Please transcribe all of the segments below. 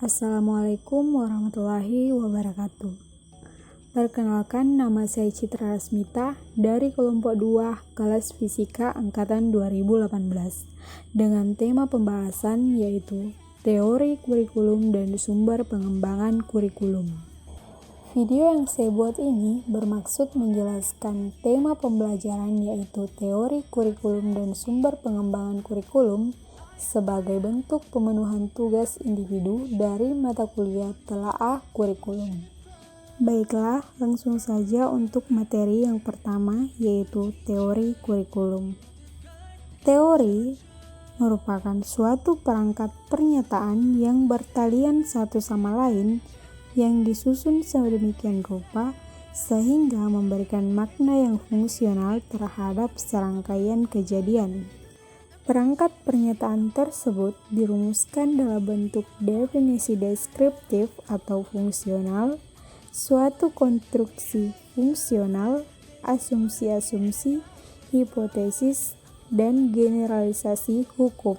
Assalamualaikum warahmatullahi wabarakatuh. Perkenalkan, nama saya Citra Rasmita dari kelompok 2 kelas Fisika angkatan 2018 dengan tema pembahasan yaitu teori kurikulum dan sumber pengembangan kurikulum. Video yang saya buat ini bermaksud menjelaskan tema pembelajaran yaitu teori kurikulum dan sumber pengembangan kurikulum sebagai bentuk pemenuhan tugas individu dari mata kuliah telaah kurikulum. Baiklah, langsung saja untuk materi yang pertama yaitu teori kurikulum. Teori merupakan suatu perangkat pernyataan yang bertalian satu sama lain yang disusun sedemikian rupa sehingga memberikan makna yang fungsional terhadap serangkaian kejadian. Perangkat pernyataan tersebut dirumuskan dalam bentuk definisi deskriptif atau fungsional, suatu konstruksi fungsional, asumsi-asumsi, hipotesis, dan generalisasi hukum.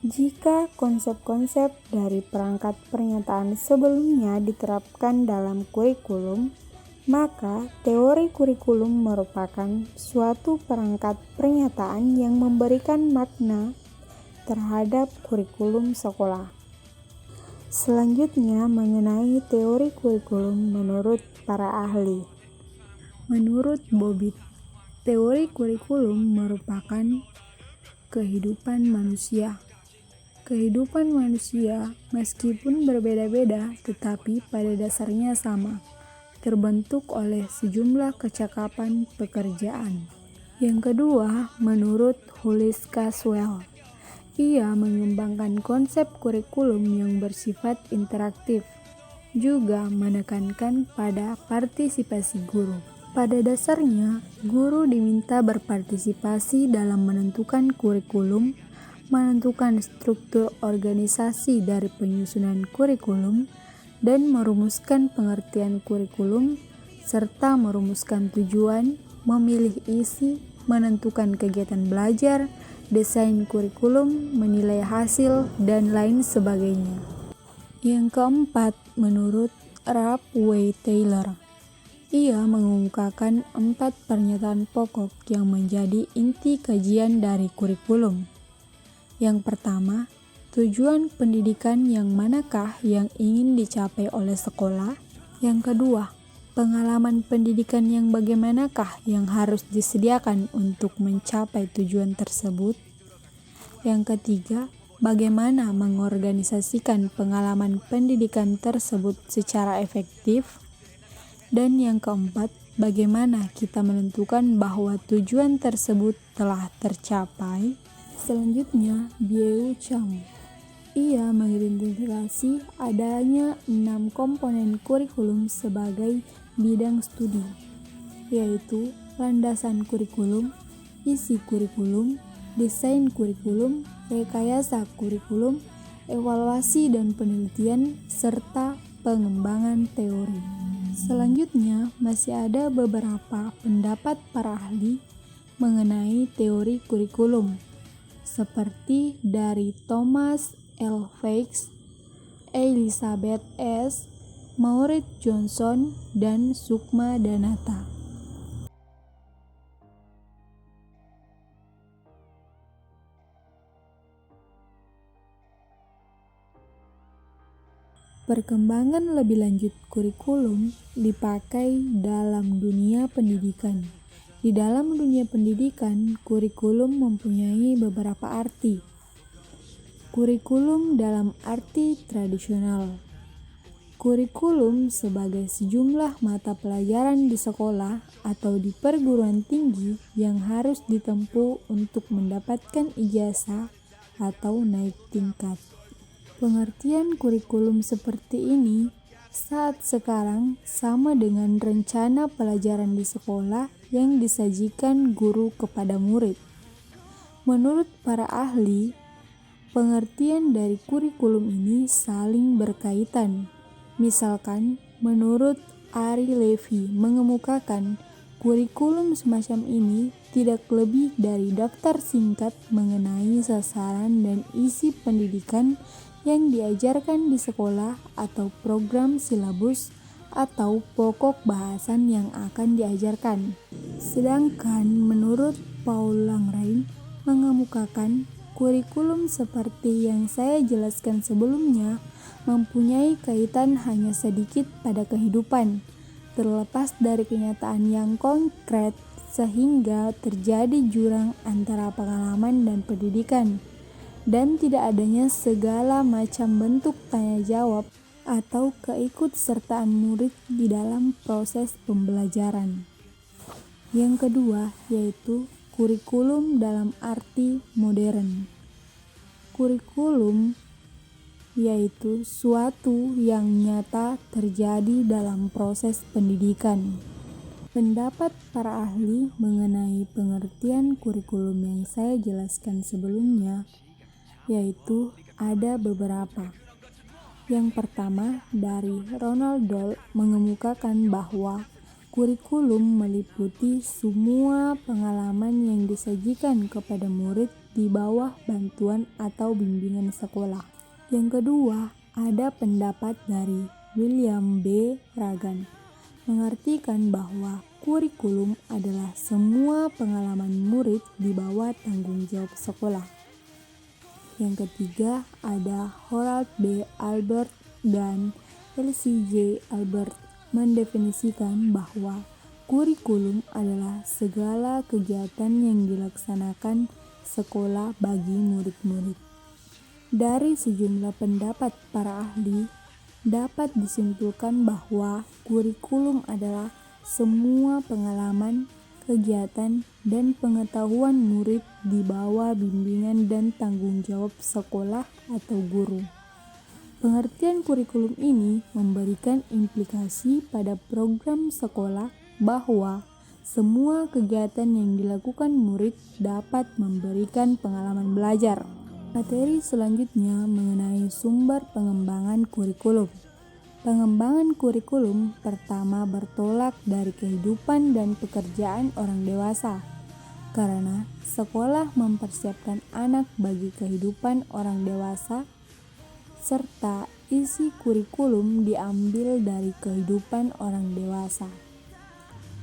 Jika konsep-konsep dari perangkat pernyataan sebelumnya diterapkan dalam kurikulum, maka teori kurikulum merupakan suatu perangkat pernyataan yang memberikan makna terhadap kurikulum sekolah. Selanjutnya mengenai teori kurikulum menurut para ahli. Menurut Bobit, teori kurikulum merupakan kehidupan manusia. Kehidupan manusia meskipun berbeda-beda tetapi pada dasarnya sama, terbentuk oleh sejumlah kecakapan pekerjaan. Yang kedua, menurut Hollis Caswell, ia mengembangkan konsep kurikulum yang bersifat interaktif, juga menekankan pada partisipasi guru. Pada dasarnya, guru diminta berpartisipasi dalam menentukan kurikulum, menentukan struktur organisasi dari penyusunan kurikulum, dan merumuskan pengertian kurikulum, serta merumuskan tujuan, memilih isi, menentukan kegiatan belajar, desain kurikulum, menilai hasil, dan lain sebagainya. Yang keempat, menurut Ralph W. Taylor, ia mengungkapkan 4 pernyataan pokok yang menjadi inti kajian dari kurikulum. Yang pertama, tujuan pendidikan yang manakah yang ingin dicapai oleh sekolah? Yang kedua, pengalaman pendidikan yang bagaimanakah yang harus disediakan untuk mencapai tujuan tersebut? Yang ketiga, bagaimana mengorganisasikan pengalaman pendidikan tersebut secara efektif? Dan yang keempat, bagaimana kita menentukan bahwa tujuan tersebut telah tercapai? Selanjutnya, Bieu Chang. Ia mengidentifikasi adanya 6 komponen kurikulum sebagai bidang studi, yaitu landasan kurikulum, isi kurikulum, desain kurikulum, rekayasa kurikulum, evaluasi dan penelitian, serta pengembangan teori. Selanjutnya, masih ada beberapa pendapat para ahli mengenai teori kurikulum, seperti dari Thomas L. Fakes, Elizabeth S., Maurits Johnson, dan Sukma Danata. Perkembangan lebih lanjut kurikulum dipakai dalam dunia pendidikan. Di dalam dunia pendidikan, kurikulum mempunyai beberapa arti. Kurikulum dalam arti tradisional. Kurikulum sebagai sejumlah mata pelajaran di sekolah atau di perguruan tinggi yang harus ditempuh untuk mendapatkan ijazah atau naik tingkat. Pengertian kurikulum seperti ini saat sekarang sama dengan rencana pelajaran di sekolah yang disajikan guru kepada murid. Menurut para ahli, pengertian dari kurikulum ini saling berkaitan. Misalkan, menurut Ari Levy mengemukakan kurikulum semacam ini tidak lebih dari daftar singkat mengenai sasaran dan isi pendidikan yang diajarkan di sekolah atau program silabus atau pokok bahasan yang akan diajarkan. Sedangkan menurut Paul Langren mengemukakan kurikulum seperti yang saya jelaskan sebelumnya mempunyai kaitan hanya sedikit pada kehidupan, terlepas dari kenyataan yang konkret sehingga terjadi jurang antara pengalaman dan pendidikan, dan tidak adanya segala macam bentuk tanya jawab atau keikutsertaan murid di dalam proses pembelajaran. Yang kedua yaitu kurikulum dalam arti modern. Kurikulum yaitu suatu yang nyata terjadi dalam proses pendidikan. Pendapat para ahli mengenai pengertian kurikulum yang saya jelaskan sebelumnya yaitu ada beberapa. Yang pertama dari Ronald Doll mengemukakan bahwa kurikulum meliputi semua pengalaman yang disajikan kepada murid di bawah bantuan atau bimbingan sekolah. Yang kedua, ada pendapat dari William B. Ragan mengartikan bahwa kurikulum adalah semua pengalaman murid di bawah tanggung jawab sekolah. Yang ketiga ada Harold B. Albert dan Elsie J. Albert mendefinisikan bahwa kurikulum adalah segala kegiatan yang dilaksanakan sekolah bagi murid-murid. Dari sejumlah pendapat para ahli, dapat disimpulkan bahwa kurikulum adalah semua pengalaman, kegiatan, dan pengetahuan murid di bawah bimbingan dan tanggung jawab sekolah atau guru. Pengertian kurikulum ini memberikan implikasi pada program sekolah bahwa semua kegiatan yang dilakukan murid dapat memberikan pengalaman belajar. Materi selanjutnya mengenai sumber pengembangan kurikulum. Pengembangan kurikulum pertama bertolak dari kehidupan dan pekerjaan orang dewasa, karena sekolah mempersiapkan anak bagi kehidupan orang dewasa, serta isi kurikulum diambil dari kehidupan orang dewasa.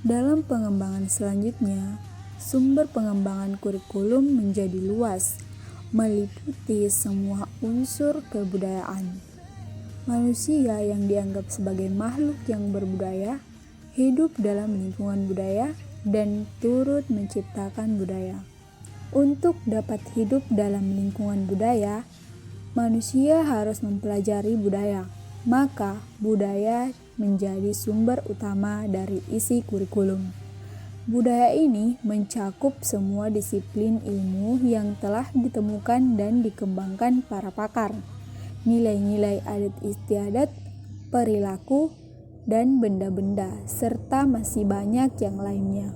Dalam pengembangan selanjutnya, sumber pengembangan kurikulum menjadi luas, meliputi semua unsur kebudayaan. Manusia yang dianggap sebagai makhluk yang berbudaya, hidup dalam lingkungan budaya, dan turut menciptakan budaya. Untuk dapat hidup dalam lingkungan budaya, manusia harus mempelajari budaya, maka budaya menjadi sumber utama dari isi kurikulum. Budaya ini mencakup semua disiplin ilmu yang telah ditemukan dan dikembangkan para pakar. Nilai-nilai adat istiadat, perilaku, dan benda-benda, serta masih banyak yang lainnya.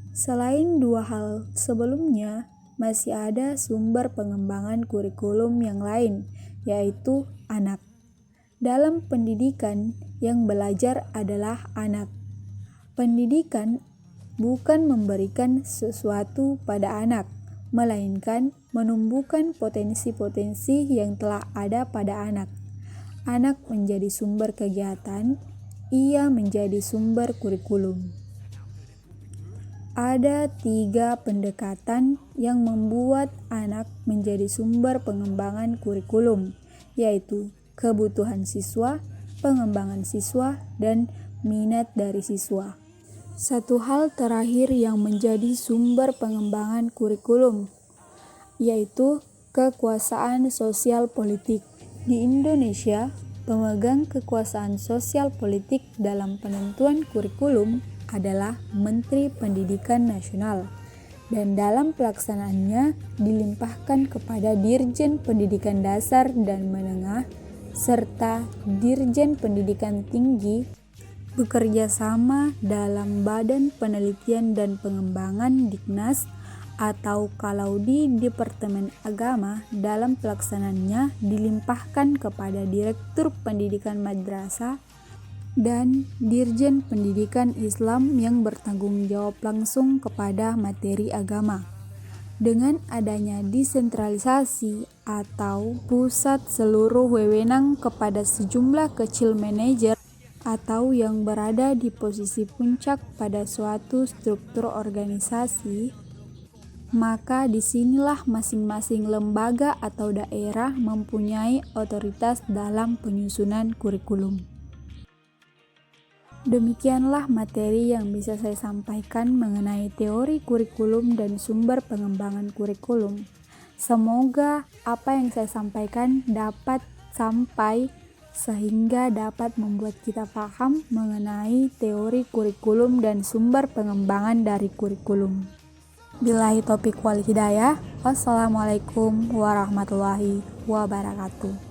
Selain dua hal sebelumnya, masih ada sumber pengembangan kurikulum yang lain, yaitu anak. Dalam pendidikan, yang belajar adalah anak. Pendidikan bukan memberikan sesuatu pada anak, melainkan menumbuhkan potensi-potensi yang telah ada pada anak. Anak menjadi sumber kegiatan, ia menjadi sumber kurikulum. Ada 3 pendekatan yang membuat anak menjadi sumber pengembangan kurikulum, yaitu kebutuhan siswa, pengembangan siswa, dan minat dari siswa. Satu hal terakhir yang menjadi sumber pengembangan kurikulum, yaitu kekuasaan sosial politik. Di Indonesia, pemegang kekuasaan sosial politik dalam penentuan kurikulum adalah Menteri Pendidikan Nasional, dan dalam pelaksanaannya dilimpahkan kepada Dirjen Pendidikan Dasar dan Menengah serta Dirjen Pendidikan Tinggi bekerja sama dalam Badan Penelitian dan Pengembangan Diknas, atau kalau di Departemen Agama dalam pelaksanaannya dilimpahkan kepada Direktur Pendidikan Madrasah dan Dirjen Pendidikan Islam yang bertanggung jawab langsung kepada materi agama. Dengan adanya desentralisasi atau pusat seluruh wewenang kepada sejumlah kecil manajer atau yang berada di posisi puncak pada suatu struktur organisasi, maka disinilah masing-masing lembaga atau daerah mempunyai otoritas dalam penyusunan kurikulum. Demikianlah materi yang bisa saya sampaikan mengenai teori kurikulum dan sumber pengembangan kurikulum. Semoga apa yang saya sampaikan dapat sampai sehingga dapat membuat kita paham mengenai teori kurikulum dan sumber pengembangan dari kurikulum. Billahi taufiq wal hidayah. Wassalamualaikum warahmatullahi wabarakatuh.